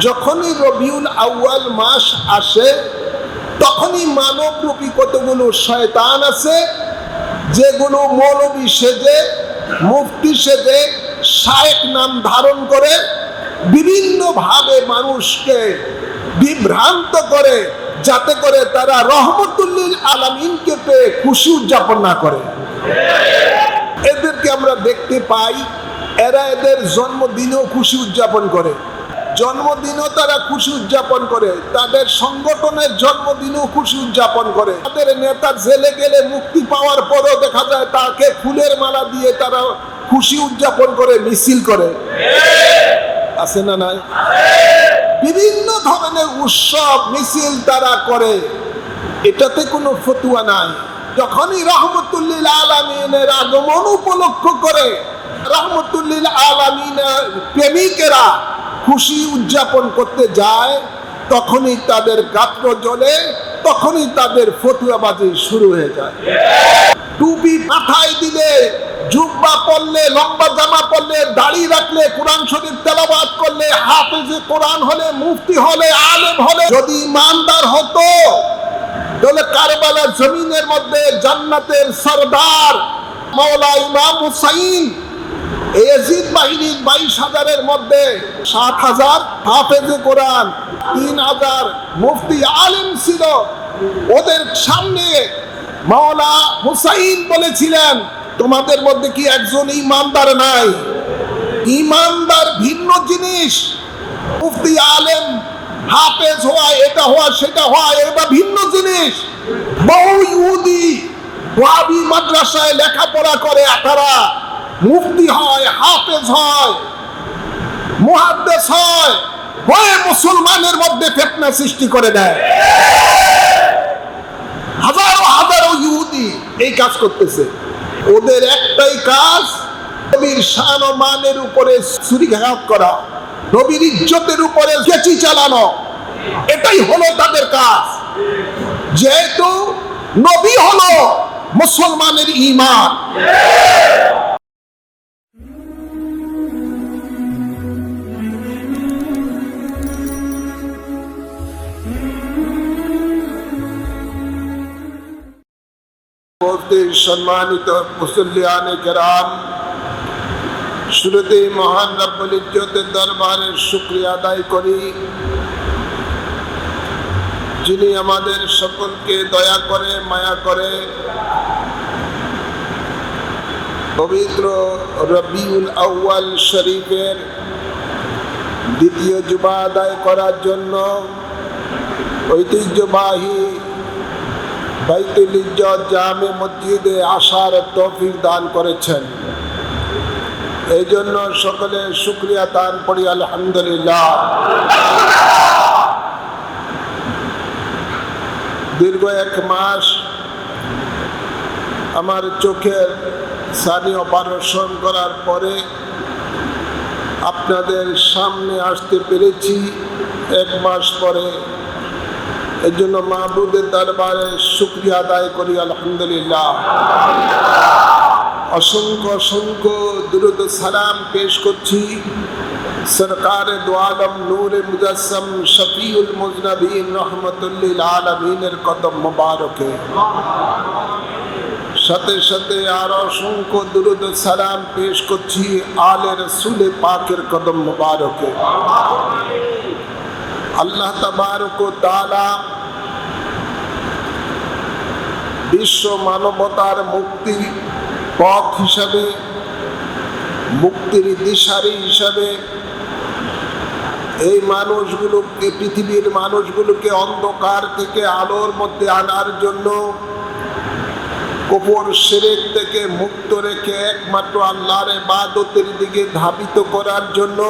যখনই রবিউল আউয়াল মাস আসে তখনই মানবরূপী কতগুলো শয়তান আছে যেগুলো মৌলবী সেজে, মুফতি সেজে, শায়েখ নাম ধারণ করে বিভিন্ন ভাবে মানুষকে বিভ্রান্ত করে, যাতে করে তারা রহমতুল্লিল আলামিনকে পেয়ে খুশি উদযাপন না করে। এদেরকে আমরা দেখতে পাই, এরা এদের জন্মদিনেও খুশি উদযাপন করে, জন্মদিনও তারা খুশি উদযাপন করে, তাদের সংগঠনের জন্মদিনও খুশি উদযাপন করে। তাদের নেতা জেলে গেলে মুক্তি পাওয়ার পরও দেখা যায় তাকে ফুলের মালা দিয়ে তারা খুশি উদযাপন করে, মিছিল করে। আছে না নাই? বিভিন্ন ধরনের উৎসব মিছিল তারা করে, এটাতে কোনো ফতুয়া নাই। যখনই রহমতুল্লিল আলামিনের আগমন উপলক্ষ করে রহমতুল্লিল আলামিনের প্রেমিকেরা খুশি উদযাপন করতে যায়, তখনই তাদের গাত্র জ্বলে, তখনই তাদের ফতুয়াবাজি শুরু হয়ে যায়। টুপি মাথায় দিলে, জুব্বা পরলে, লম্বা জামা পরলে, দাড়ি রাখলে, কোরআন শরীফ তেলাওয়াত করলে, হাফেজে কোরআন হলে, মুফতি হলে, আলেম হলে, যদি ইমানদার হতো তাহলে কারবালার জমিনের মধ্যে জান্নাতের সরদার মাওলা ইমাম হুসাইন ইয়াজিদ বাহিনীর 22,000-এর মধ্যে 7,000 হাফেজে কোরআন, 3,000 মুফতি আলেম ছিল। ওদের সামনে মাওলা হুসাইন বলেছিলেন, তোমাদের মধ্যে কি একজন ইমানদার নাই? ইমানদার ভিন্ন জিনিস, মুফতি আলেম হাফেজ হওয়া, এটা হওয়া, সেটা হওয়া, এটা ভিন্ন জিনিস। বহু ইহুদি ওয়াহাবি মাদ্রাসায় লেখাপড়া করে, তারা মুফতি হয়, হাফেজ হয়, মুহাদ্দিস হয়, হয়ে মুসলমানের মধ্যে ফিতনা সৃষ্টি করে দেয়। হাজারো হাজারো ইহুদি এই কাজ করতেছে। ওদের একটাই কাজ, নবীর শান ও মানের উপরে ছুরিঘাত করা, নবীর ইজ্জতের উপরে কেচি চালানো, এটাই হলো তাদের কাজ। যেহেতু নবী হলো মুসলমানের ঈমান। সম্মানিত মুসল্লিয়ানে কেরাম, শুরুতেই মহান রব্বুল ইজ্জতের দরবারের শুকরিয়া আদায় করি, যিনি আমাদের সকলকে দয়া করে, মায়া করে পবিত্র রবিউল আউয়াল শরীফের দ্বিতীয় জুমা আদায় করার জন্য ঐতিহ্যবাহী বাইতুল ইজ্জত জামে মসজিদে আসার তৌফিক দান করেছেন। এই জন্য সকলে শুকরিয়া দান করি আলহামদুলিল্লাহ। দীর্ঘ 1 মাস আমার চোখের ছানি অপারেশন করার পরে আপনাদের সামনে আসতে পেরেছি 1 মাস পরে। এর জন্য মাহবুদের দরবারে শুকরিয়া আদায় করি আলহামদুলিল্লাহ। অসংখ্য অসংখ্য দুরূদ সালাম পেশ করছি সরকারে দো আলম নূরে মুজাসসাম শফিউল মুজনবিন রহমতুল লিল আলামিনের কদম মুবারকে। সাথে সাথে আর অসংখ্য দুরূদ সালাম পেশ করছি আলে রাসূল পাকের কদম মুবারকে। আল্লাহ তাবারক ওয়া তাআলা বিশ্ব মানবতার মুক্তি পথ হিসাবে, মুক্তির দিশারি হিসাবে এই মানুষগুলোকে, পৃথিবীর মানুষগুলোকে অন্ধকার থেকে আলোর মধ্যে আনার জন্য, কুফর শিরক থেকে মুক্ত রেখে একমাত্র আল্লাহর ইবাদতের দিকে ধাবিত করার জন্য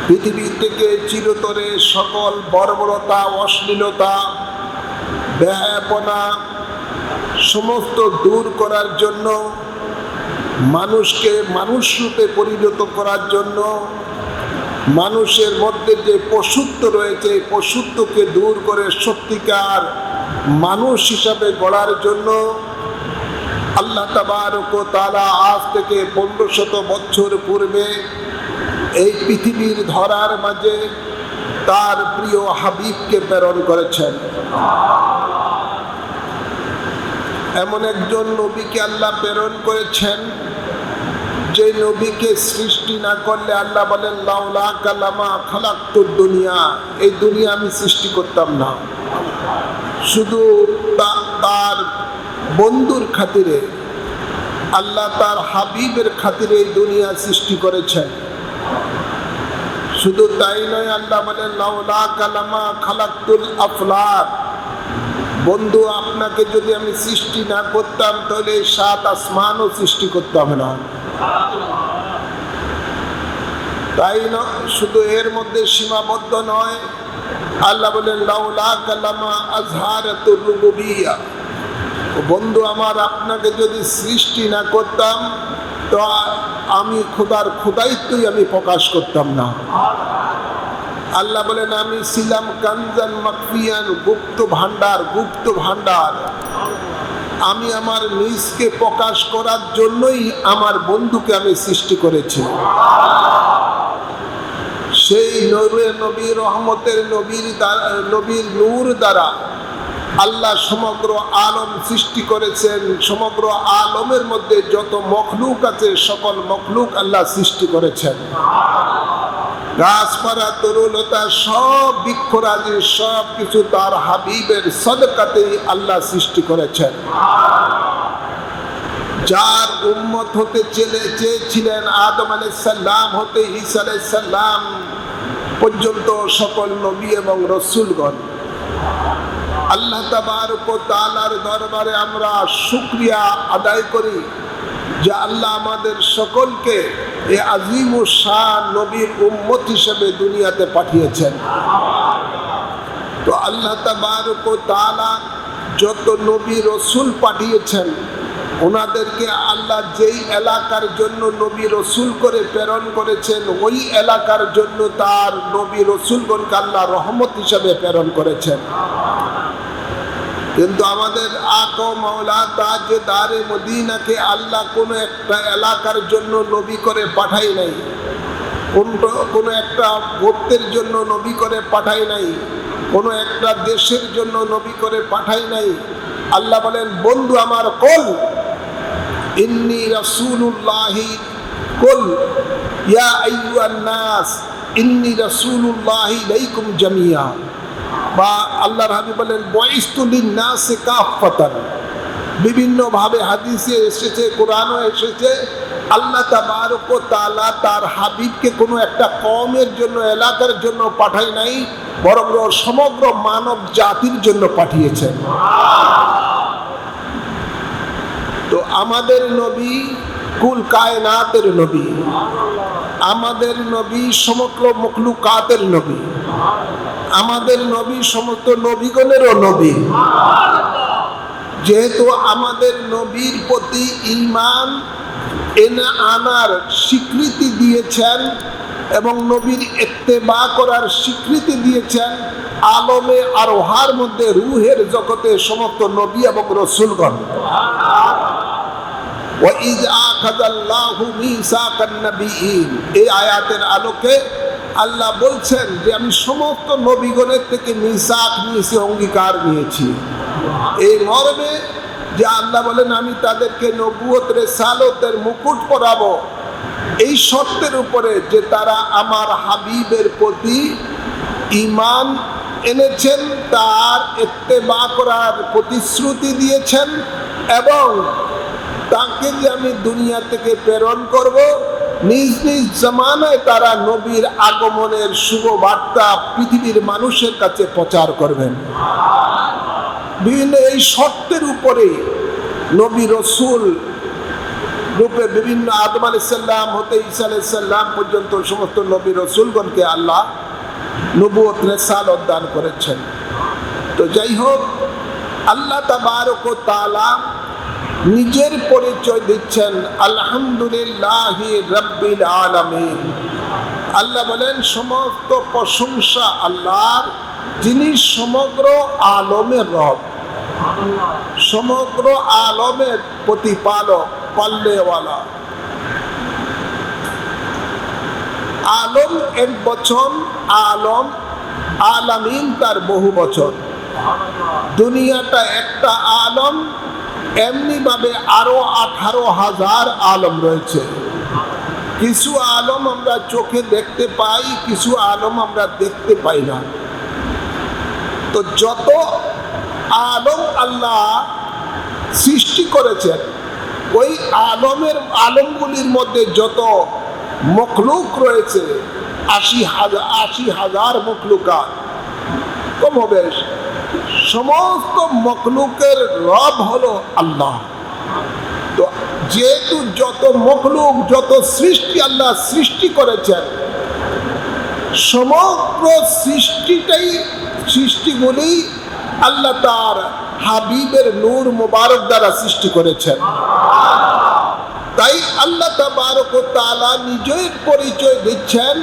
পৃথিবী থেকে চিরতরে সকল বর্বরতা, অশ্লীলতা, বেহায়াপনা সমস্ত দূর করার জন্য, মানুষকে মানুষ রূপে পরিণত করার জন্য, মানুষের মধ্যে যে পশুত্ব রয়েছে এই পশুত্বকে দূর করে সত্যিকার মানুষ হিসাবে গড়ার জন্য আল্লাহ তাবারক ওয়া তাআলা আজ থেকে 1500 বছর পূর্বে এই পৃথিবীর ধরার মাঝে তার প্রিয় হাবিবকে প্রেরণ করেছেন। এমন একজন নবীকে আল্লাহ প্রেরণ করেছেন যে নবীকে সৃষ্টি না করলে আল্লাহ বলেন লাউলা কালামা খালাকতুদ দুনিয়া, এই দুনিয়া আমি সৃষ্টি করতাম না। শুধু তার বন্ধুর খাতিরে, আল্লাহ তার হাবিবের খাতিরে এই দুনিয়া সৃষ্টি করেছেন। শুধু তাই নয়, আল্লাহ বলেন লাউলা কালামা খালাকতুল আফলাক, বন্ধু আপনাকে যদি আমি সৃষ্টি না করতাম তাহলে সাত আসমানও সৃষ্টি করতাম না। তাই না, শুধু এর মধ্যে সীমাবদ্ধ নয়, আল্লাহ বলেন লাউলা কালামা আজহারাতুর রুবুবিয়্যাহ, বন্ধু আমার আপনাকে যদি সৃষ্টি না করতাম তো আমি খোদার খোদাইত্বই আমি প্রকাশ করতাম না। আল্লাহ বলেন আমি ছিলাম কানজান মাকফিয়ান, গুপ্ত ভান্ডার। আমি আমার নিজকে প্রকাশ করার জন্যই আমার বন্ধুকে আমি সৃষ্টি করেছি। সেই নবীর রহমতের নবীর নূর দ্বারা আল্লাহ সমগ্র আলম সৃষ্টি করেছেন। সমগ্র আলমের মধ্যে যত মখলুক আছে সকল মখলুক আল্লাহ সৃষ্টি করেছেন। গাছপালা তরুলতা সব বৃক্ষরাজি সব কিছু তার হাবিবের সদকাতেই আল্লাহ সৃষ্টি করেছেন। যার উম্মত হতে চেয়েছিলেন আদম আলাইহিস সালাম হতে ঈসা আলাইহিস সালাম পর্যন্ত সকল নবী এবং রাসূলগণ, আল্লাহ তাবারক ওয়া তাআলার দরবারে আমরা শুকরিয়া আদায় করি যে আল্লাহ আমাদের সকলকে এই আজিম ও শান নবীর উম্মত হিসেবে দুনিয়াতে পাঠিয়েছেন। তো আল্লাহ তাবারক ওয়া তাআলা যত নবী রাসূল পাঠিয়েছেন ওনাদেরকে আল্লাহ যেই এলাকার জন্য নবী রাসূল করে প্রেরণ করেছেন ওই এলাকার জন্য তার নবী রাসূলগণকে আল্লাহ রহমত হিসেবে প্রেরণ করেছেন। কিন্তু আমাদের আকা মাওলা তাজদারে মদিনাকে আল্লাহ কোনো একটা এলাকার জন্য নবী করে পাঠায় নাই, কোনো একটা গোত্রের জন্য নবী করে পাঠায় নাই, কোনো একটা দেশের জন্য নবী করে পাঠায় নাই। আল্লাহ বলেন বন্ধু আমার কুল ইন্নী রাসূলুল্লাহি কুল ইয়া আইয়ুহান নাস ইন্নী রাসূলুল্লাহি ইলাইকুম জামিয়া, বা আল্লাহর হাবিব বলেন বুইসতু লিন-নাসি কাফাতান। বিভিন্ন ভাবে হাদিসে এসেছে, কোরআনও এসেছে, আল্লাহ তাবারক ওয়া তাআলা তার হাবিবকে কোনো একটা কওমের জন্য এলাকার জন্য পাঠায় নাই, বরং সমগ্র মানব জাতির জন্য পাঠিয়েছেন। তো আমাদের নবী কুল কায়নাতের নবী, আমাদের নবী সমগ্র মখলুকাতের নবী, আমাদের নবী সমস্ত নবীগণেরও নবী। যেহেতু আমাদের নবীর প্রতি ঈমান আনার স্বীকৃতি দিয়েছেন এবং নবীর ইত্তেবা করার স্বীকৃতি দিয়েছেন আলমে আরোহার মধ্যে রূহের জগতে সমস্ত নবী এবং রাসূলগণ। ওয়াইয আখাযাল্লাহু মিসাকান নাবিয়্যিন, এই আয়াতের আলোকে আল্লাহ বলছেন যে আমি সমস্ত নবীগণের থেকে মিসাক নিয়েছি, অঙ্গীকার নিয়েছি। এই মর্মে যে আল্লাহ বলেন আমি তাদেরকে নবুয়ত রিসালাতের মুকুট পরাবো এই শর্তের উপরে যে তারা আমার হাবিবের প্রতি ঈমান এনেছেন, তার ইত্তেবা করার প্রতিশ্রুতি দিয়েছেন এবং তাকে যে আমি দুনিয়া থেকে প্রেরণ করব, নিজ নিজ জামানায় তারা নবীর আগমনের শুভ বার্তা পৃথিবীর মানুষের কাছে প্রচার করবেন। বিভিন্ন এই শর্তের উপরে নবী রাসূল রূপে বিভিন্ন আদম আলাইহিস সালাম হতে ঈসা আলাইহিস সালাম পর্যন্ত সমস্ত নবী রাসূলগণকে আল্লাহ নবুয়ত রিসালাত দান করেছেন। তো যাই হোক, আল্লাহ তাবারক ওয়া তাআলা নিজের পরিচয় দিচ্ছেন আলহামদুলিল্লাহি রাব্বিল আলামিন। আল্লাহ বলেন সমস্ত প্রশংসা আল্লাহর, যিনি সমগ্র আলমের রব, সমগ্র আলমের প্রতিপালক, পাল্লেওয়ালা। আলম এক বচন, আলম আলামিন তার বহু বচন। দুনিয়াটা একটা আলম, এমনি ভাবে আরো 18,000 আলম রয়েছে। কিছু আলম আমরা চোখে দেখতে পাই, কিছু আলম আমরা দেখতে পাই না। তো যত আলম আল্লাহ সৃষ্টি করেছেন, ওই আলমগুলির মধ্যে যত মখলুক রয়েছে 80,000 মখলুকাত, কম হবে, সমস্ত মখলুকের রব হলো আল্লাহ। তো যেহেতু যত মখলুক, যত সৃষ্টি আল্লাহ সৃষ্টি করেছেন, সমগ্র সৃষ্টিগুলি আল্লাহ তার হাবিবের নূর মুবারক দ্বারা সৃষ্টি করেছেন। তাই আল্লাহ তাবারক ওয়া তাআলা নিজের পরিচয় দিচ্ছেন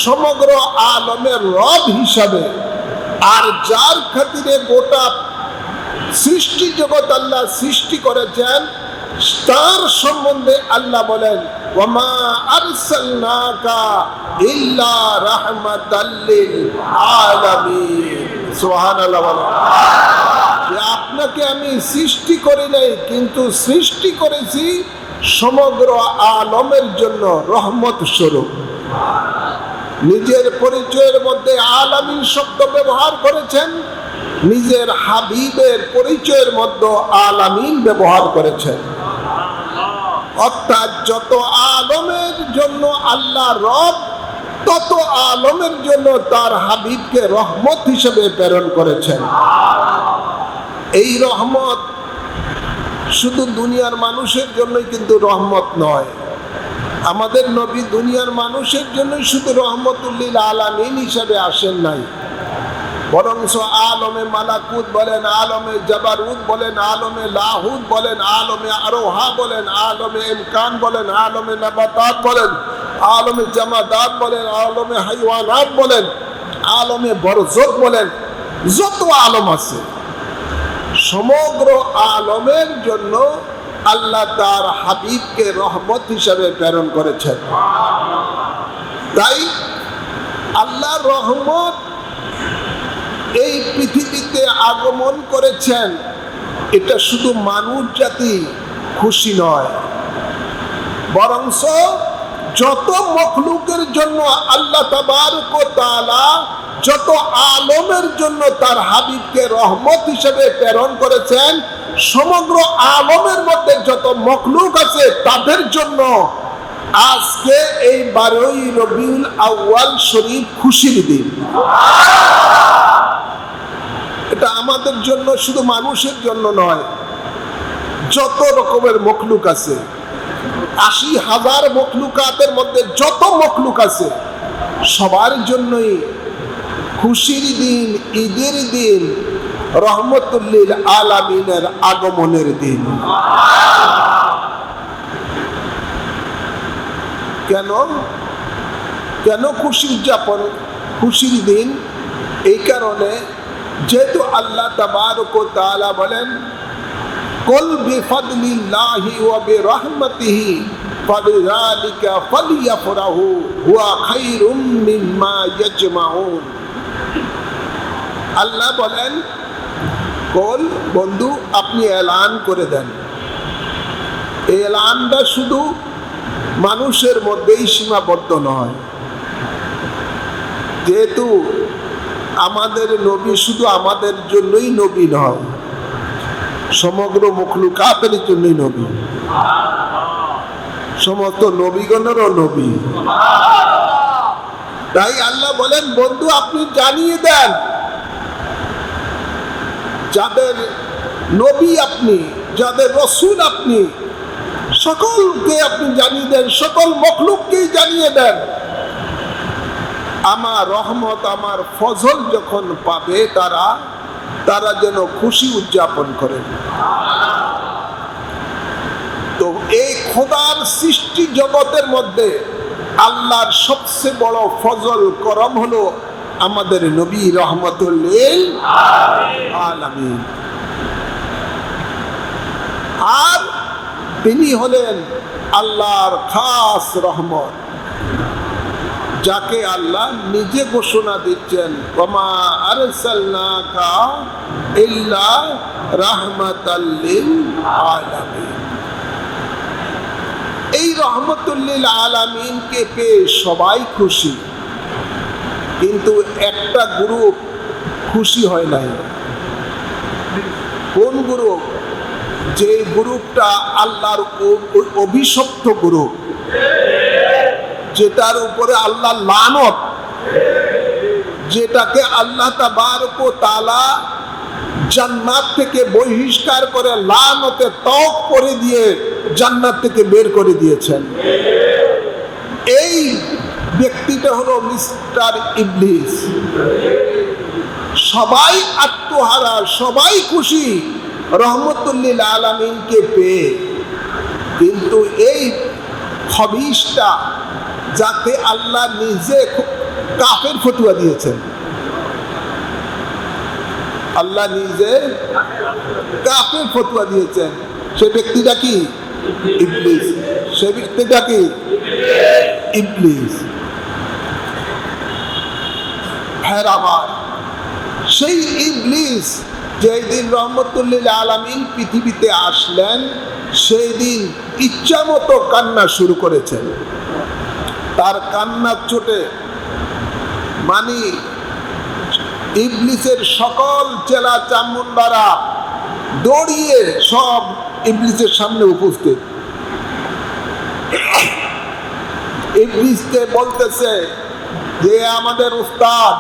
সমগ্র আলমের রব হিসাবে। আর যার খাতিরে গোটা সৃষ্টি জগৎ আল্লাহ সৃষ্টি করেছেন, তার সম্বন্ধে আল্লাহ বলেন, ওয়ামা আরসালনাকা ইল্লা রাহমাতাল লিল আলামিন। সুবহানাল্লাহ বলেন যে আপনাকে আমি সৃষ্টি করি নাই, কিন্তু সৃষ্টি করেছি সমগ্র আলমের জন্য রহমত স্বরূপ। নিজের পরিচয়ের মধ্যে আলামিন শব্দ ব্যবহার করেছেন, নিজের হাবিবের পরিচয়ের মধ্যে আলামিন ব্যবহার করেছেন। অর্থাৎ যত আলমের জন্য আল্লাহ রব, তত আলমের জন্য তার হাবিবকে রহমত হিসেবে প্রেরণ করেছেন। এই রহমত শুধু দুনিয়ার মানুষের জন্যই কিন্তু রহমত নয়। আমাদের নবী দুনিয়ার মানুষের জন্যই শুধু রহমতুল লিল আলামিন হিসেবে আসেন নাই, বরঞ্চ আলমে মালাকুত বলেন, আলমে জাবারুত বলেন, আলমে লাহুত বলেন, আলমে আরোহা বলেন, আলমে ইমকান বলেন, আলমে নাবাতাত বলেন, আলমে জামাদাত বলেন, আলমে হাইওয়ানাত বলেন, আলমে বরজত বলেন, যত আলম আছে সমগ্র আলমের জন্য আল্লাহ তার হাবিবকে রহমত হিসাবে প্রেরণ করেছেন। তাই আল্লাহর রহমত এই পৃথিবীতে আগমন করেছেন, এটা শুধু মানুষ জাতি খুশি নয়, বরঞ্চ যত মখলুকের জন্য আল্লাহ তাবারক ওয়া তাআলা যত আলমের জন্য তার হাবিবকে রহমত হিসেবে প্রেরণ করেছেন, সমগ্র আলমের মধ্যে যত মখলুক আছে তাদের জন্য আজকে এই 12ই রবিউল আউয়াল শরীফ খুশির দিন। এটা আমাদের জন্য, শুধু মানুষের জন্য নয়, যত রকমের মখলুক আছে 80,000 মখলুকাতের মধ্যে যত মখলুক আছে সবার জন্যই খুশির দিন, ঈদের দিন, রহমতুল লিল আলামিনের আগমনের দিন। কেন কেন খুশি উদযাপন, খুশির দিন? এই কারণে যেহেতু আল্লাহ তাবারক ওয়া তাআলা বলেন, কুল বিফাদলিল্লাহি ওয়া বিরহমাতিহি ফাবিযালিকা ফালইফরাহু হুয়া খায়রুম মিম্মা ইয়াজমাউন। আল্লাহ বলেন, কুল, বন্ধু আপনি এলান করে দেন। এই এলানটা শুধু মানুষের মধ্যেই সীমাবদ্ধ নয়, যেহেতু আমাদের নবী শুধু আমাদের জন্যই নবী নয়, সমগ্র মখলুকাতের জন্যই নবী, সমস্ত নবীগণেরও নবী। তাই আল্লাহ বলেন, বন্ধু আপনি জানিয়ে দেন, যাদের নবী আপনি, যাদের রসুল আপনি, সকলকে আপনি জানিয়ে দেন, সকল মখলুককেই জানিয়ে দেন, আমার রহমত, আমার ফজল যখন পাবে তারা যেন খুশি উদযাপন করে। তো এই খোদার সৃষ্টি জগতের মধ্যে আল্লাহর সবচেয়ে বড় ফজল করম হলো আমাদের নবী রহমতুল লিল আলামিন। আর তিনি হলেন আল্লাহর খাস রহমত, যাকে আল্লাহ নিজে ঘোষণা দিচ্ছেন, ওমা আরসালনাকা ইল্লা রাহমাতাল লিল আলামিন। এই রহমাতুল লিল আলামিনকে পেয়ে সবাই খুশি, কিন্তু একটা গ্রুপ খুশি হয় নাই। কোন গ্রুপ? যে গ্রুপটা আল্লাহর অভিশপ্ত গ্রুপ, যেটার উপরে আল্লাহ লানত, যেটাকে আল্লাহ তাবারক ওয়া তাআলা জান্নাত থেকে বহিষ্কার করে লানতে তওব করে দিয়ে জান্নাত থেকে বের করে দিয়েছেন। এই ব্যক্তিটা হলো মিস্টার ইবলিস। সবাই আত্মহারা, সবাই খুশি রহমতুল লিল আলামিনকে পেয়ে, কিন্তু এই খবিশটা, যাকে আল্লাহ নিজে কাফের ফতোয়া দিয়েছেন, আল্লাহ নিজে কাফের ফতোয়া দিয়েছেন, সে ব্যক্তিটা কি? ইবলিস। সে ব্যক্তিটা কি? ইবলিস। হ্যাঁ আমার সেই ইবলিস যেই দিন রহমতুল লিল আলামিন পৃথিবীতে আসলেন, সেই দিন ইচ্ছা মতো কান্না শুরু করেছেন। তার কান্নার চোটে মানে ইবলিসের সকল চেলা চামুন্ডারা দৌড়িয়ে সব ইবলিসের সামনে উপস্থিত। ইবলিসকে বলতেছে যে, আমাদের উস্তাদ,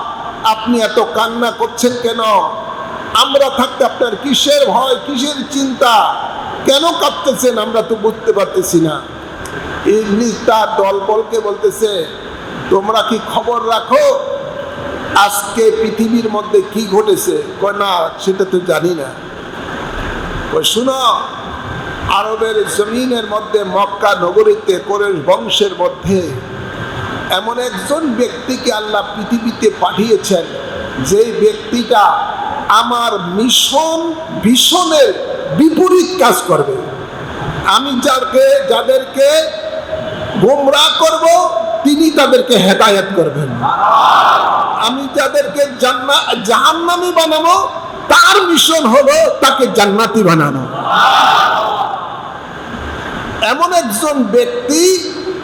আপনি এত কান্না করছেন কেন? আমরা থাকতে আপনার কিসের ভয়, কিসের চিন্তা, কেন কাঁদতেছেন? আমরা তো বুঝতে পারতেছি না। ইবলিস তার দলবলকে বলতেছে, তোমরা কি খবর রাখো আজকে পৃথিবীর মধ্যে কি ঘটেছে? কয় না, সেটা তো জানি না। কয় শুনো, আরবের জমিনের মধ্যে মক্কা নগরীতে কুরাইশ বংশের মধ্যে এমন একজন ব্যক্তিকে আল্লাহ পৃথিবীতে পাঠিয়েছেন, যেই ব্যক্তিটা আমার ভীষণের বিপরীত কাজ করবে। আমি যাদেরকে গোমরাহ করব, তিনি তাদেরকে হেদায়েত করবেন। আমি যাদেরকে জাহান্নামী বানাবো, তার মিশন হলো তাকে জান্নাতি বানানো। এমন একজন ব্যক্তি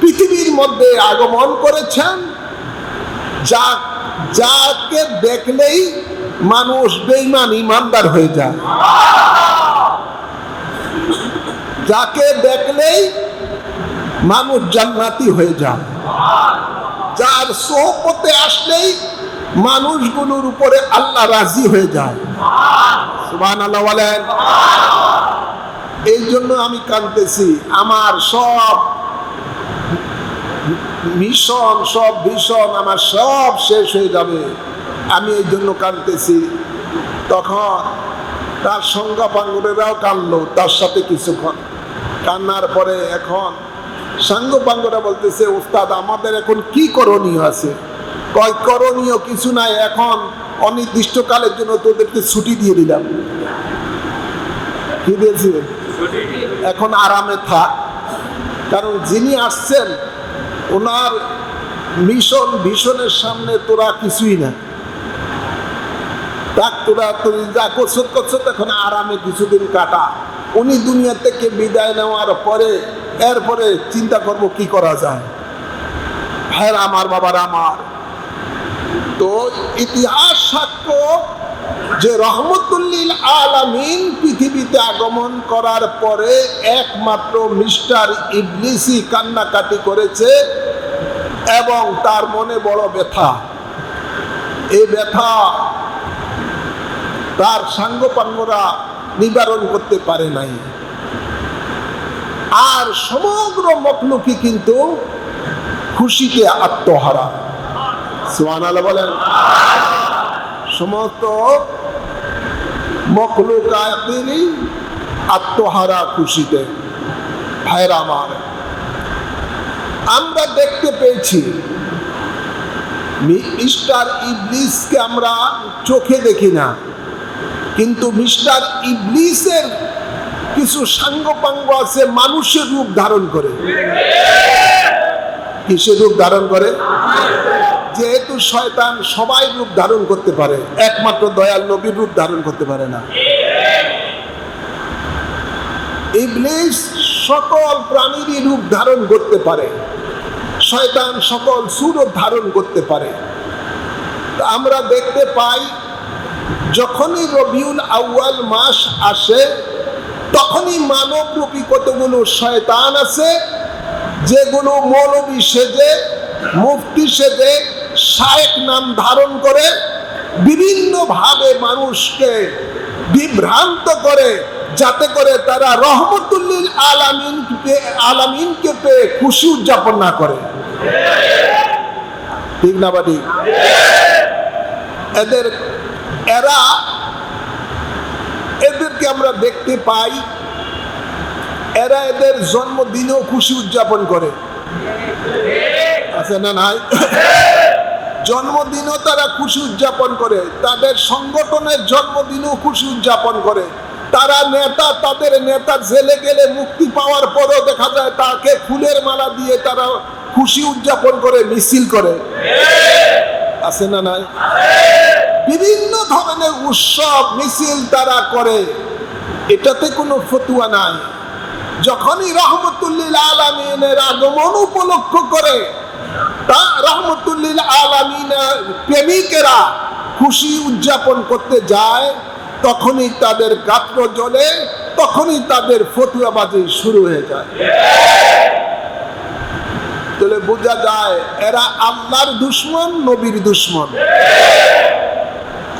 পৃথিবীর মধ্যে আগমন করেছেন, যাকে দেখলেই মানুষ বেঈমান ইমানদার হয়ে যায়, যাকে দেখলেই মানুষ জান্নাতি হয়ে যায়, যার সোহবতে আসলেই মানুষগুলোর উপরে আল্লাহ রাজি হয়ে যায়। সুবহানাল্লাহ বলেন। এই জন্য আমি কাঁদতেছি, আমার সব মিশন, সব ভীষণ আমার সব শেষ হয়ে যাবে, আমি এই জন্য কাঁদতেছি। তখন তার সঙ্গপাঙ্গরাও কাঁদলো তার সাথে কিছুক্ষণ। কান্নার পরে এখন সাঙ্গপাঙ্গরা বলতেছে, উস্তাদ, আমাদের এখন কি করণীয় আছে? কয়, করণীয় কিছু নাই, এখন অনির্দিষ্টকালের জন্য তোদেরকে ছুটি দিয়ে দিলাম। কি দিয়েছে? এখন আরামে থাক, কারণ যিনি আসছেন ওনার ভীষণের সামনে তোরা কিছুই না। তোরা যা করছো এখন আরামে কিছুদিন কাটা। উনি দুনিয়া থেকে বিদায় নেওয়ার পরে এরপরে চিন্তা করব কি করা যায়। হ্যাঁ আমার, বাবার আমার, তো ইতিহাস সাক্ষ্য যে রহমতুল লিল আলামিন পৃথিবীতে আগমন করার পরে একমাত্র মিস্টার ইবলিসই কান্নাকাটি করেছে, এবং তার মনে বড় ব্যথা। এই ব্যথা তার সাঙ্গপাঙ্গরা নিবারণ করতে পারে নাই। আর সমগ্র মখলুকই কিন্তু খুশিতে আত্মহারা। সুবহানাল্লাহ বলেন। সমস্ত মখলুকাতেরই আত্মহারা খুশিতে। ভাইরা আমার, আমরা দেখতে পেয়েছি মিস্টার ইবলিসকে আমরা চোখে দেখি না, কিন্তু মিস্টার ইবলিসের কিছু সাঙ্গপাঙ্গ আছে মানুষের রূপ ধারণ করে। কিসের রূপ ধারণ করে? যেহেতু শয়তান সবাই রূপ ধারণ করতে পারে, একমাত্র দয়াল নবীর রূপ ধারণ করতে পারে না। ইবলিস সকল প্রাণীরই রূপ ধারণ করতে পারে, শয়তান সকল সুরত ধারণ করতে পারে। আমরা দেখতে পাই যখনই রবিউল আউয়াল মাস আসে তখনই মানবরূপী কতগুলো শয়তান আছে যেগুলো মৌলবী সেজে, মুফতি সেজে, শায়েখ নাম ধারণ করে বিভিন্ন ভাবে মানুষকে বিভ্রান্ত করে, যাতে করে তারা রহমতুল্লিল আলামিনকে পেয়ে খুশি উদযাপন না করে। ঠিক না বাড়ি? এদেরকে আমরা দেখতে পাই, এরা এদের জন্মদিনেও খুশি উদযাপন করে, আছে না নাই? জন্মদিনও তারা খুশি উদযাপন করে, তাদের সংগঠনের জন্মদিনও খুশি উদযাপন করে। তারা নেতা, তাদের নেতা জেলে গেলে মুক্তি পাওয়ার পরেও দেখা যায় তাকে ফুলের মালা দিয়ে তারা খুশি উদযাপন করে, মিছিল করে, আছে না নাই? বিভিন্ন ধরনের উৎসব মিছিল তারা করে, এটাতে কোনো ফতুয়া নাই। যখনই রহমতুল্লিল আলামিনের আগমন উপলক্ষ করে তা রহমতুল্লিল আলামিনের প্রেমিকেরা খুশি উদযাপন করতে যায়, তখনই তাদের গাত্র জ্বলে, তখনই তাদের ফতুয়াবাজি শুরু হয়ে যায়। তাহলে বোঝা যায় এরা আল্লাহর দুশমন, নবীর দুশমন।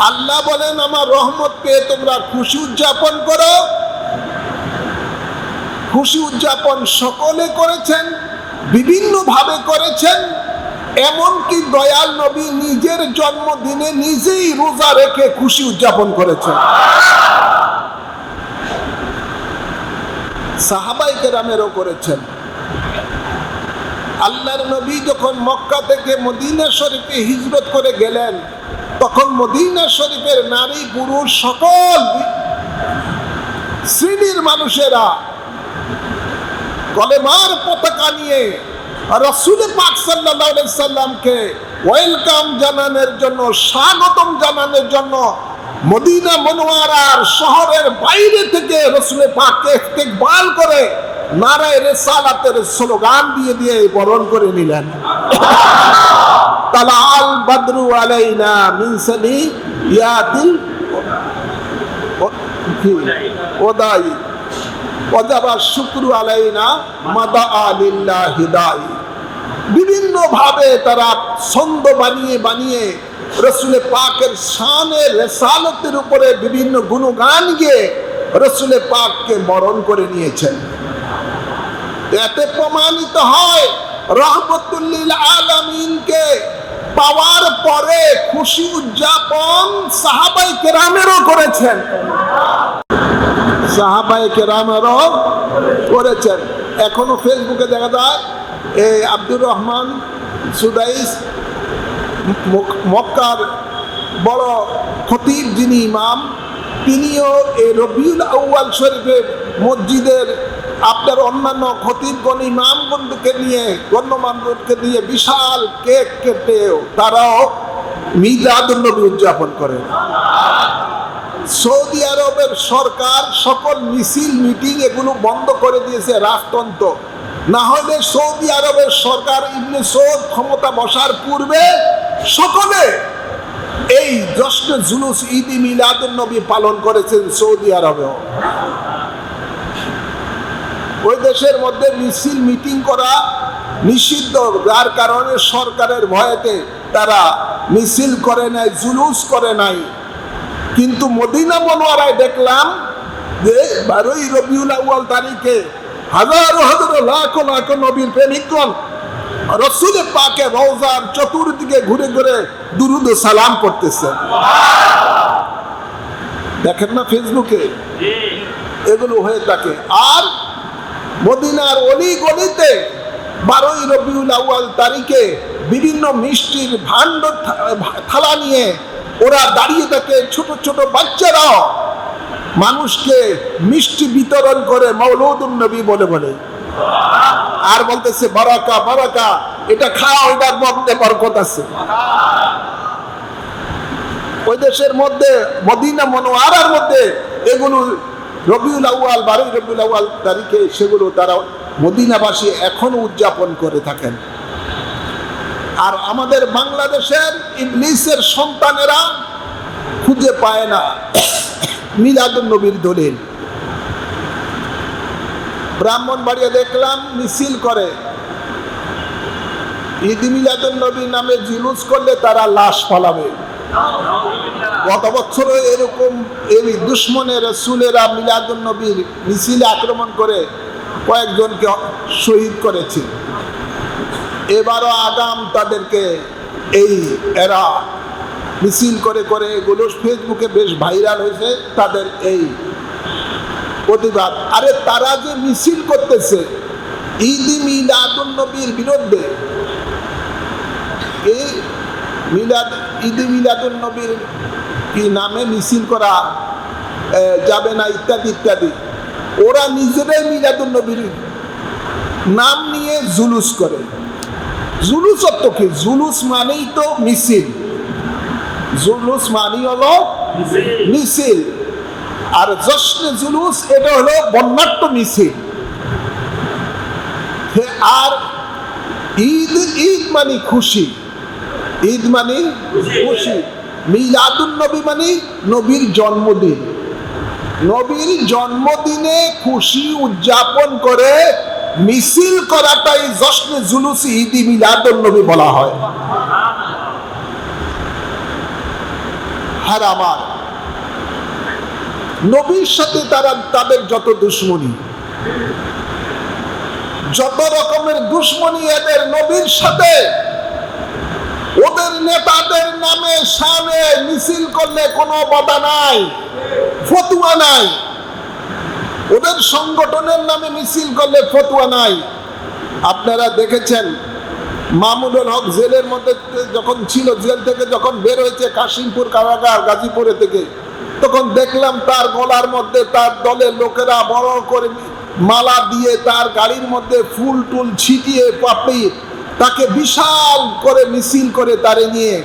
আল্লাহ বলেন আমার রহমত পেয়ে তোমরা খুশি উদযাপন করো। খুশি উদযাপন সকলে করেছেন, বিভিন্ন ভাবে করেছেন। এমনকি দয়াল নবী নিজের জন্মদিনে নিজেই রোজা রেখে খুশি উদযাপন করেছেন। সাহাবায়ে কেরামেরও করেছেন। আল্লাহর নবী যখন মক্কা থেকে মদিনা শরীফে হিজরত করে গেলেন, তখন মদিনা শরীফের নারী পুরুষ সকল শ্রেণীর মানুষেরা কলেমার পতাকা নিয়ে রাসূল পাক সাল্লাল্লাহু আলাইহি সাল্লামকে ওয়েলকাম জানানোর জন্য, স্বাগতম জানানোর জন্য মদিনা মুনওয়ারার শহরের বাইরে থেকে রাসূল পাককে ইস্তেকবাল করে নারায়ে রিসালাতের স্লোগান দিয়ে দিয়ে বরণ করে নিলেন। তালাল বদরু আলাইনা মিন সানিয়াতিল ওদাই ওয়াজাবা শুকরু আলাইনা মাদা লিল্লাহি দাই। বিভিন্ন ভাবে তারা ছন্দ বানিয়ে বানিয়ে রাসূল পাকের শানে রিসালাতের উপরে বিভিন্ন গুণগান গেয়ে রাসূল পাককে বরণ করে নিয়েছেন। এতে প্রমাণিত হয় রহমতুল্লিল আলামিনকে পাওয়ার পরে খুশি উদযাপন সাহাবায়ে কেরামেরও করেছেন, সাহাবায়ে কেরামেরও করেছেন। এখনো ফেসবুকে দেখা যায় এই আব্দুর রহমান সুদাইস, মক্কার বড় খতিব যিনি ইমাম, তিনিও এই রবিউল আউয়াল শরীফের মসজিদের আপনার অন্যান্য খতিবগণ ইমামগণকে নিয়ে, গণ্যমান্যকে দিয়ে বিশাল কেক কেটেও তারাও মিলাদুন নবী উদযাপন করে। সৌদি আরবের সরকার সকল মিছিল মিটিং এগুলো বন্ধ করে দিয়েছে, রাজতন্ত্র। না হলে সৌদি আরবের সরকার ইবনে সৌদ ক্ষমতা বসার পূর্বে সকলে এই জশ্নে জুলুস ঈদ মিলাদুন নবী পালন করেছেন সৌদি আরবেও। ওই দেশের মধ্যে মিছিল মিটিং করা নিষিদ্ধ, যার কারণে সরকারের ভয়েতে তারা মিছিল করে নাই, জুলুস করে নাই। কিন্তু মদিনা মুনওয়ারায় দেখলাম যে 12ই রবিউল আউয়াল তারিখে হাজার হাজার লাখ লাখ নবীর প্রেমিকগণ রাসূল পাকের রওজার চতুর্দিকে ঘুরে ঘুরে দুরুদ ও সালাম করতেছে। দেখেন না ফেসবুকে এগুলো হয়ে থাকে। আর মদিনার অলি গলিতে 12ই রবিউল আউয়াল তারিখে বিভিন্ন মিষ্টির ভাণ্ড থালা নিয়ে ওরা দাঁড়িয়ে থাকে, ছোট ছোট বাচ্চারাও মানুষকে মিষ্টি বিতরণ করে মওলুদুন নবী বলে বলে, আর বলতেছে বারাকা বারাকা। এটা খাও, এটার মধ্যে বরকত আছে। ওই দেশের মধ্যে মদিনা মুনাওয়ারার মধ্যে এগুলো রবিউল আউয়াল, 12 রবিউল আউয়াল তারিখে সেগুলো তারা মদিনাবাসী এখনো উদযাপন করে থাকেন। আর আমাদের বাংলাদেশের ইবলিসের সন্তানেরা খুঁজে পায় না মিলাদুন নবীর দলিল। ব্রাহ্মণবাড়িয়া দেখলাম মিছিল করে, ঈদ মিলাদুন নবীর নামে জুলুস করলে তারা লাশ পালাবে। গত বছরও এরকম এই দুশ্মনে রাসূলেরা মিলাদুন নবীর মিছিলে আক্রমণ করে কয়েকজনকে শহীদ করেছে। এবারও আগাম তাদেরকে এই এরা মিছিল করে করে এগুলো ফেসবুকে বেশ ভাইরাল হয়েছে তাদের এই প্রতিবাদ। আরে তারা যে মিছিল করতেছে ঈদ মিলাদুন নবীর বিরুদ্ধে, এই ঈদ মিলাদুন নবীর কি নামে মিছিল করা যাবে না ইত্যাদি ইত্যাদি, ওরা নিজেরাই মিলাদুন নবীর নাম নিয়ে জুলুস করে। জুলুস অর্থ কি? জুলুস মানেই তো মিছিল, জুলুস মানেই হলো মিছিল। আর জশ্নে জুলুস এটা হলো বর্ণাঢ্য মিছিল। আর ঈদ, ঈদ মানে খুশি, ঈদ মানে খুশি। মিলাদুন নবী মানে নবীর জন্মদিন। নবীর জন্মদিনে খুশি উদযাপন করে মিছিল করাটাই জশ্নে জুলুস ঈদ মিলাদুন নবী বলা হয়। আর আমার নবীর সাথে তাদের যত দুশ্মনী, যত রকমের দুশ্মনী এদের নবীর সাথে, ওদের নেতাদের নামে শানে মিছিল করলে কোনো বাধা নাই, ফতুয়া নাই। ওদের সংগঠনের নামে মিছিল করলে ফতুয়া নাই। আপনারা দেখেছেন মামুনুল হক জেলের মধ্যে যখন ছিল, জেল থেকে যখন বের হয়েছে কাশিমপুর কারাগার গাজীপুরে থেকে, তখন দেখলাম তার গলার মধ্যে তার দলের লোকেরা বড় করে মালা দিয়ে তার গাড়ির মধ্যে ফুল টুল ছিটিয়ে পাপড়ি তাকে বিশাল করে মিছিল করে তারে নিয়ে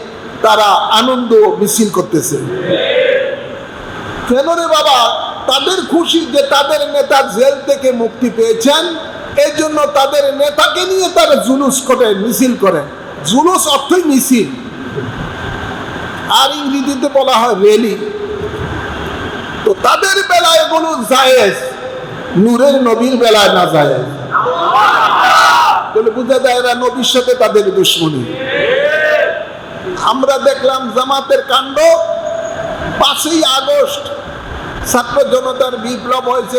তারা আনন্দ মিছিল করতেছে। কেন রে বাবা? তাদের খুশি যে তাদের নেতা জেল থেকে মুক্তি পেয়েছেন, এই জন্য তাদের নেতাকে নিয়ে তারা জুলুস করে, মিছিল করে। জুলুস অর্থই মিছিল, আর ইংরেজিতে বলা হয় র্যালি। তো তাদের বেলায় এগুলো জায়েজ, নূরের নবীর বেলায় না জায়েজ। তাহলে বুঝা যায় এরা নবীর সাথে তাদের দুশ্মনী। আমরা দেখলাম জামাতের কাণ্ড, 5ই আগস্ট ছাত্র জনতার বিপ্লব হয়েছে,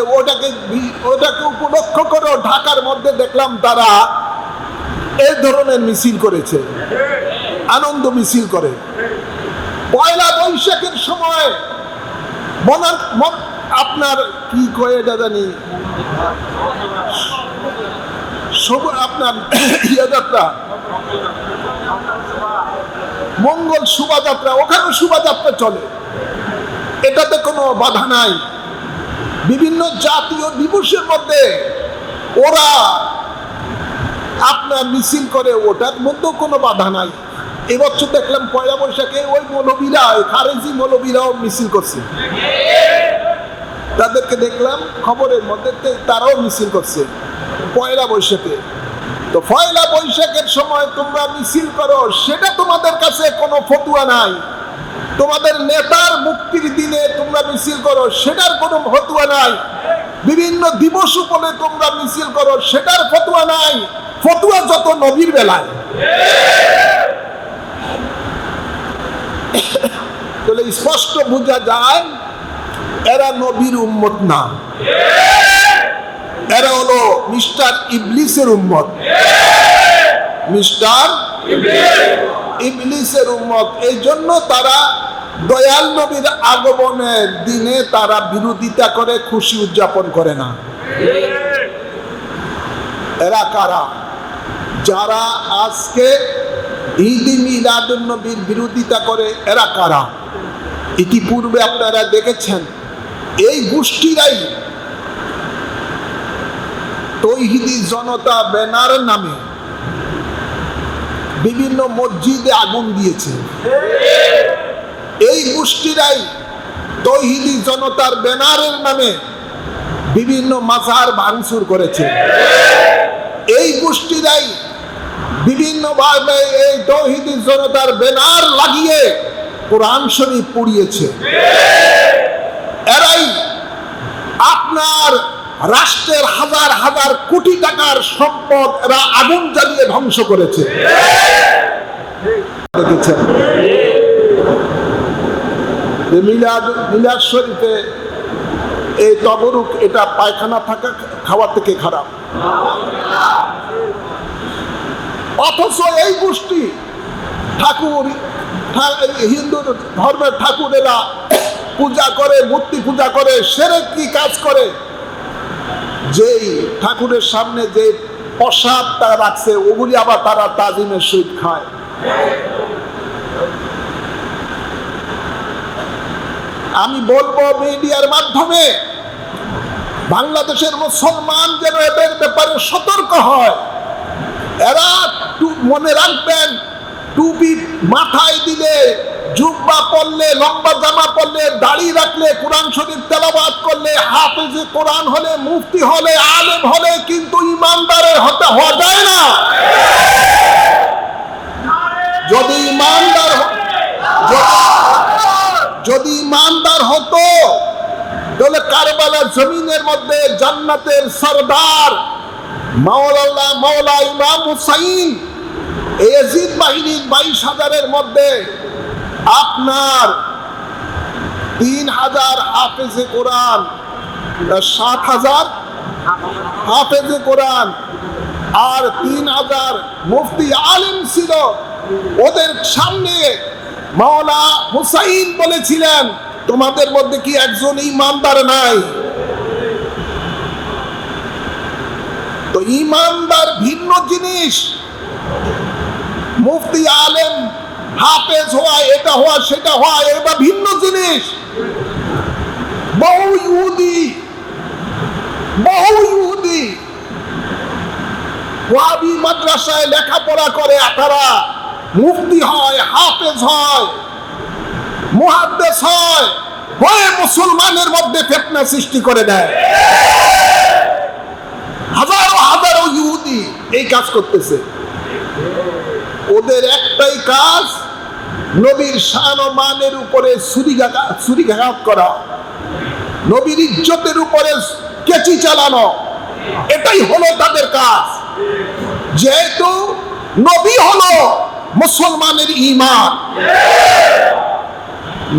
ওটাকে উপলক্ষ করে ঢাকার মধ্যে দেখলাম তারা এই ধরনের মিছিল করেছে, আনন্দ মিছিল করে। পয়লা বৈশাখের সময় আপনার কি কয় এটা জানি, আপনার যাত্রা, মঙ্গল শোভাযাত্রা, ওখানে শোভাযাত্রা চলে, এটাতে কোনো বাধা নাই। বিভিন্ন জাতীয় দিবসের মধ্যে ওরা আপনার মিছিল করে, ওটার মধ্যেও কোনো বাধা নাই। এবছর দেখলাম পয়লা বৈশাখে ওই মৌলবীরা, খারেজি মৌলবীরাও মিছিল করছে, তাদেরকে দেখলাম খবরের মধ্যে, তারাও মিছিল করছে পয়লা বৈশাখে। তো পয়লা বৈশাখের সময় তোমরা মিছিল করো, সেটা তোমাদের কাছে কোনো ফতুয়া নাই। তোমাদের নেতার মুক্তির দিনে তোমরা মিছিল করো, সেটার কোনো ফতুয়া নাই। বিভিন্ন দিবস উপলে তোমরা মিছিল করো, সেটার ফতুয়া নাই। ফতুয়া যত নবীর বেলায়। তাহলে স্পষ্ট বোঝা যায় এরা নবীর উম্মত না, এরা হলো মিস্টার ইবলিসের উম্মত, মিস্টার ইবলিসের উম্মত। এই জন্য তারা দয়াল নবীর আগমনের দিনে তারা বিরোধিতা করে, খুশি উদযাপন করে না। এরা কারা? যারা আজকে ঈদ মিলাদুন নবীর বিরোধিতা করে, এরা কারা? ইতিপূর্বে আপনারা দেখেছেন এই গোষ্ঠীরাই তৌহিদি জনতা ব্যানার নামে বিভিন্ন মসজিদে আগুন দিয়েছে। এই গোষ্ঠীরাই তৌহিদি জনতার ব্যানারের নামে বিভিন্ন মাজার ভাঙচুর করেছে। এই গোষ্ঠীরাই বিভিন্নভাবে এই তৌহিদি জনতার ব্যানার লাগিয়ে কোরআন শরীফ পুড়িয়েছে। এরাই আপনার রাষ্ট্রের হাজার হাজার কোটি টাকার সম্পদ এরা আগুন জ্বালিয়ে ধ্বংস করেছে। দেখেছেন মিলাদ শরীফে এই তবরুক, এটা পায়খানা থাকা খাওয়া থেকে খারাপ। অথচ এই গোষ্ঠী ঠাকুর, হিন্দু ধর্মের ঠাকুরেরা পূজা করে, মূর্তি পূজা করে, শিরকি কাজ করে। যেই ঠাকুরের সামনে যে প্রসাদটা রাখছে ওগুলি আবার তারা তাজিমের সহিত খায়। আমি বলবো মিডিয়ার মাধ্যমে বাংলাদেশের মুসলমান যেন এদের ব্যাপারে সতর্ক হয়। এরা মনে রাখবেন, টুপি মাথায় দিলে, জুব্বা পরলে, লম্বা জামা পরলে, দাড়ি রাখলে, কোরআন শরীফ তেলাওয়াত করলে, হাফেজে কোরআন হলে, মুফতি হলে, আলেম হলে কিন্তু ইমানদারের হওয়া যায় না। যদি ইমানদার হতো তাহলে কারবালার জমিনের মধ্যে জান্নাতের সরদার মাওলা ইমাম হুসাইন ইয়াজিদ বাহিনীর 22,000-এর মধ্যে আপনার 3,000 হাফেজে কোরআন, 7,000 হাফেজে কোরআন আর 3,000 মুফতি আলেম ছিল। ওদের সামনে মাওলা হুসাইন বলেছিলেন, তোমাদের মধ্যে কি একজন ইমানদার নাই? তো ইমানদার ভিন্ন জিনিস, মুফতি আলেম হাফেজ হওয়া, এটা হওয়া সেটা হওয়া, এটা ভিন্ন জিনিস। বহু ইহুদি ওয়াহাবি মাদ্রাসায় লেখাপড়া করে, তারা মুফতি হয়, হাফেজ হয়, মুহাদ্দিস হয়, হয়ে মুসলমানের মধ্যে ফিতনা সৃষ্টি করে দেয়। হাজারো ইহুদি এই কাজ করতেছে। ওদের একটাই কাজ, নবীর শান ও মানের উপরে ছুরিঘাত করা, নবীর ইজ্জতের উপরে কেচি চালানো, এটাই হলো তাদের কাজ। যেহেতু নবী হলো মুসলমানের ঈমান,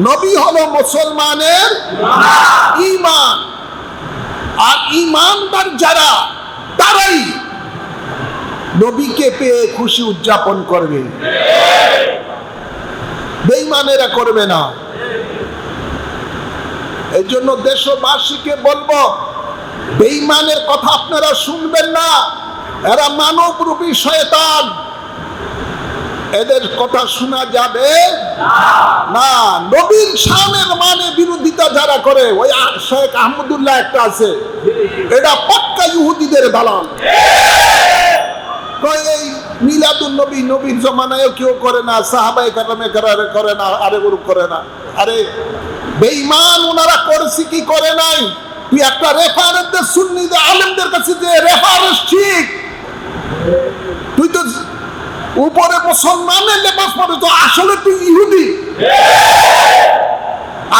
নবী হলো মুসলমানের ঈমান, আর ঈমানদার যারা তারাই নবীকে পেয়ে খুশি উদযাপন করবে, বেঈমানেরা করবে না। এই জন্য দেশবাসীকে বলবো, বেঈমানের কথা আপনারা শুনবেন না। এরা মানবরূপী শয়তান, এদের কথা শোনা যাবে না। নবীর শানের মানে বিরোধিতা যারা করে, ওই শেখ আহমদুল্লাহ একটা আছে, এটা পাক্কা ইহুদিদের দালাল। এই মিলাদুন নবী নবীর জমানায় কেউ করে না, সাহাবায়ে কেরামে করে না, আরে গ্রুপ করে না। আরে বেঈমান ওনারা করেছে কি করে নাই? তুই একটা রেফারেন্স দে সুন্নিদের আলেমদের কাছে, যে রেফারেন্স ঠিক, তুই তো উপরে মুসলমানের লেবাস পরে, তো আসলে তুই ইহুদি,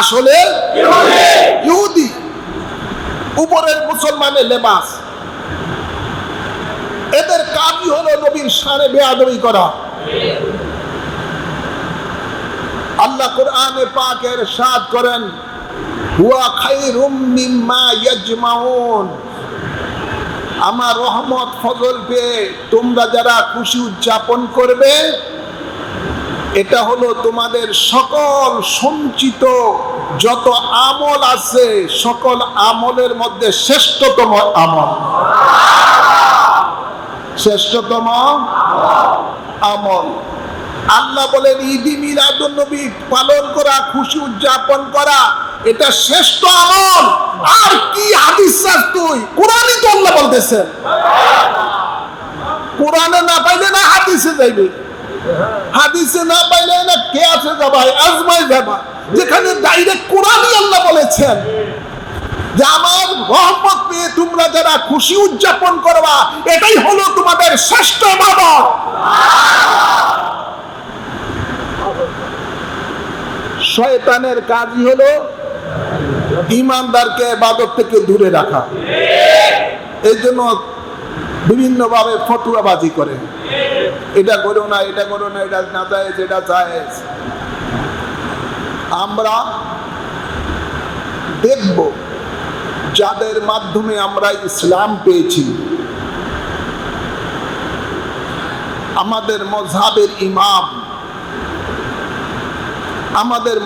আসলে ইহুদি, উপরের মুসলমানের লেবাস। এদের কাজই হলো নবীর শানে বেয়াদবি করা। আল্লাহ কোরআনে পাকে ইরশাদ করেন, হুয়া খায়রুম মিম্মা ইয়াজমাউন, আমার রহমত ফজল পেয়ে তোমরা যারা খুশি উদযাপন করবে, এটা হলো তোমাদের সকল সঞ্চিত যত আমল আছে, সকল আমলের মধ্যে শ্রেষ্ঠতম আমল, শ্রেষ্ঠতম আমল। আল্লাহ বলেন ঈদ মিলাদুন নবী পালন করা, খুশি উদযাপন করা, এটা শ্রেষ্ঠ আমল। আর কি হাদিস চাস তুই? কোরআনই তো আল্লাহ বলতেছেন, কোরআনে না পাইলে না হাদিসে যাইবে। হাদিসে না পাইলে না কে আছে যাবা, আজমাই যাবা, যেখানে ডাইরেক্ট কোরআনই আল্লাহ বলেছেন যে আমার রহমত পেয়ে তোমরা যারা খুশি উদযাপন করবা, এটাই হলো তোমাদের শ্রেষ্ঠ ইবাদত। শয়তানের কাজই হলো ঈমানদারকে ইবাদত থেকে দূরে রাখা। এই জন্য বিভিন্ন ভাবে ফতুয়াবাজি করে, এটা করো না, এটা করো না, এটা না জায়েজ, এটা জায়েজ। আমরা দেখব যাদের মাধ্যমে আমরা ইসলাম পেয়েছি, আমাদের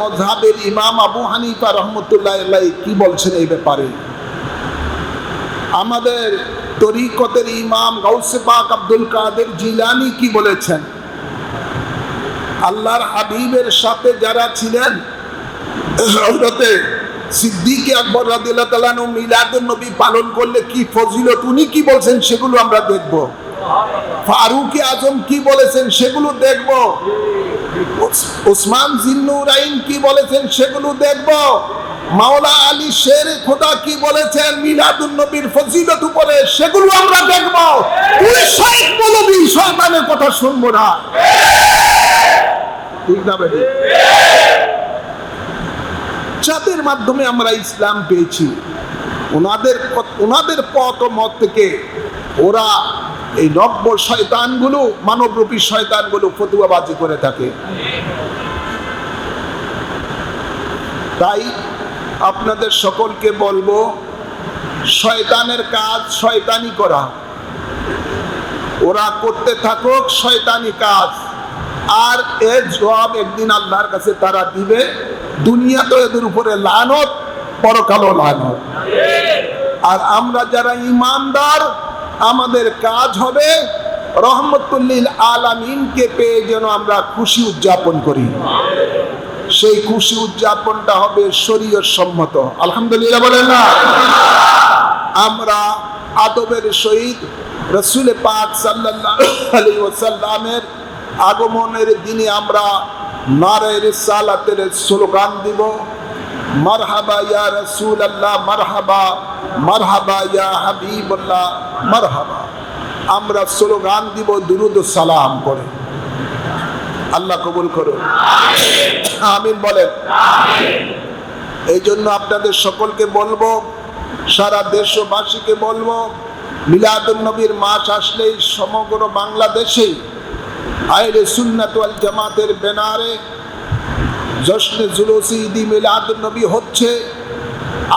মযহাবের ইমাম আবু হানিফা রহমতুল্লাহ আলাইহি কি বলছেন এই ব্যাপারে। আমাদের তরিকতের ইমাম গাউসে পাক আব্দুল কাদের জিলানী কি বলেছেন। আল্লাহর হাবিবের সাথে যারা ছিলেন, হযরতে সিদ্দিক আকবর রাদিয়াল্লাহু তাআলা আনহু মিলাদুন নবী পালন করলে কি ফজিলত, উনি কি বলছেন সেগুলো আমরা দেখব। ফারুক আজম কি বলেছেন সেগুলো দেখব। ওসমান জিন্নুরাইন কি বলেছেন সেগুলো দেখব। মাওলা আলী শের খোদা কি বলেছেন মিলাদুন নবীর ফজিলত উপরে, সেগুলো আমরা দেখব। ওই শাইখ মৌলভী শয়তানের কথা শুনবো না, ঠিক না বেটি? যাদের মাধ্যমে আমরা ইসলাম পেয়েছি, ওনাদের পথ ও মত থেকে ওরা এই নব্য শয়তানগুলো, মানবরূপী শয়তানগুলো ফতুয়াবাজি করে থাকে। তাই আপনাদের সকলকে বলবো, শয়তানের কাজ শয়তানি করা, ওরা করতে থাকুক শয়তানি কাজ, আর এর জবাব একদিন আল্লাহর কাছে তারা দিবে। দুনিয়া তো এদের উপরে লানত, পরকালও লানত। আর আমরা যারা ঈমানদার, আমাদের কাজ হবে রহমতুল লিল আলামিনকে পেয়ে যেন আমরা খুশি উদযাপন করি। সেই খুশি উদযাপনটা হবে শরীয়ত সম্মত। আলহামদুলিল্লাহ বলেন না? আমরা আদবের সহিত রাসূল পাক সাল্লাল্লাহু আলাইহি ওয়াসাল্লামের আগমনের দিনে আমরা নারে রিসালাতের স্লোগান দিব, মারহাবা ইয়া রাসূলুল্লাহ, মারহাবা মারহাবা ইয়া হাবিবাল্লাহ, মারহাবা। আমরা স্লোগান দিব দুরুদ ও সালাম করে। আল্লাহ কবুল করুন, আমিন বলেন। এই জন্য আপনাদের সকলকে বলবো, সারা দেশবাসীকে বলবো, মিলাদুন নবীর মাস আসলেই সমগ্র বাংলাদেশে আহলে সুন্নাত ওয়াল জামাতের ব্যানারে জশ্নে জুলুসে ঈদি মিলাদুন নবী হচ্ছে,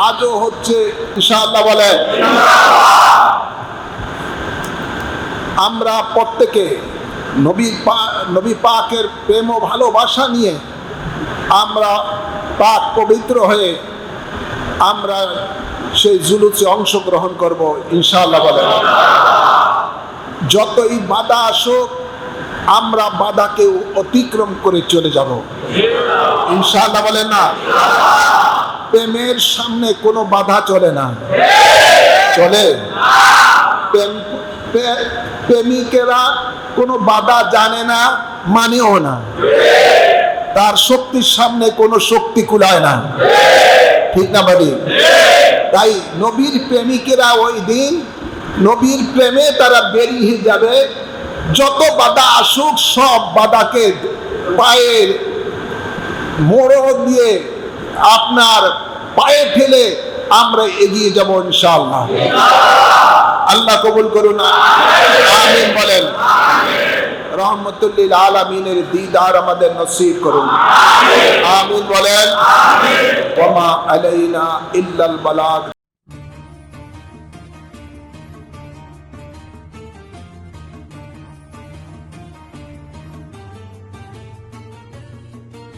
আজও হচ্ছে ইনশাআল্লাহ বলেন। আমরা প্রত্যেকে নবী পাকের প্রেম ও ভালোবাসা নিয়ে আমরা পাক পবিত্র হয়ে আমরা সেই জুলুসে অংশগ্রহণ করব ইনশাআল্লাহ বলেন। যতই বাধা আসুক, আমরা বাধাকে অতিক্রম করে চলে যাব ইনশাআল্লাহ বলেন না? প্রেমের সামনে কোনো বাধা চলে না, চলে? প্রেমিকেরা কোনো বাধা জানে না, মানেও না। তার শক্তির সামনে কোনো শক্তি কুলায় না, ঠিক না বাড়ি? তাই নবীর প্রেমিকেরা ওই দিন নবীর প্রেমে তারা বেরিয়ে যাবে। যত বাধা আসুক, সব বাধাকে পায়ের মোড় দিয়ে আপনার পায়ে ফেলে আমরা এগিয়ে যাব ইনশাআল্লাহ। আল্লাহ কবুল করুন, আমিন বলেন। রহমতুল লিল আলামিনের দিদার আমাদের নসিব করুন, আমিন বলেন। ওয়া মা আলাইনা ইল্লাল বালাগ।